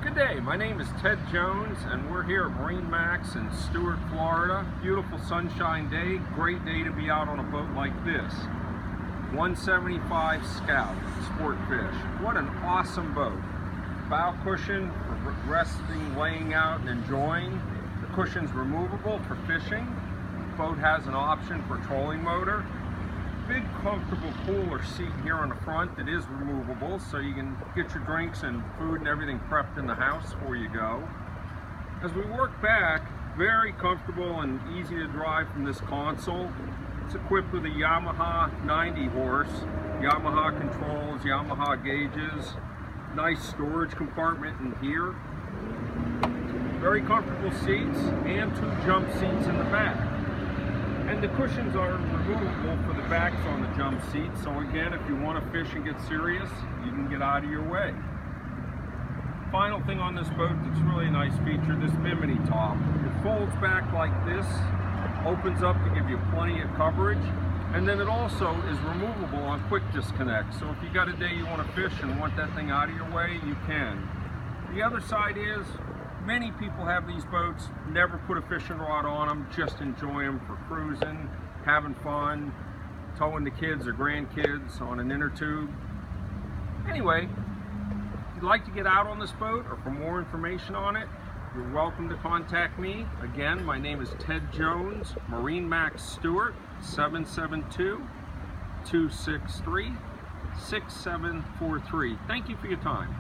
Good day, my name is Ted Jones and we're here at MarineMax in Stuart, Florida. Beautiful sunshine day, great day to be out on a boat like this. 175 Scout, Sportfish. What an awesome boat. Bow cushion for resting, laying out and enjoying. The cushion's removable for fishing. The boat has an option for trolling motor. Big comfortable cooler seat here on the front that is removable, so you can get your drinks and food and everything prepped in the house before you go. As we work back, very comfortable and easy to drive from this console. It's equipped with a Yamaha 90 horse, Yamaha controls, Yamaha gauges, nice storage compartment in here. Very comfortable seats and 2 jump seats in the back. And the cushions are removable for the backs on the jump seat, so again, if you want to fish and get serious, you can get out of your way. Final thing on this boat that's really a nice feature, this bimini top. It folds back like this, opens up to give you plenty of coverage, and then it also is removable on quick disconnect. So if you got a day you want to fish and want that thing out of your way, you can. The other side is, many people have these boats, never put a fishing rod on them, just enjoy them for cruising, having fun, towing the kids or grandkids on an inner tube. Anyway, if you'd like to get out on this boat or for more information on it, you're welcome to contact me. Again, my name is Ted Jones, MarineMax Stuart, 772-263-6743. Thank you for your time.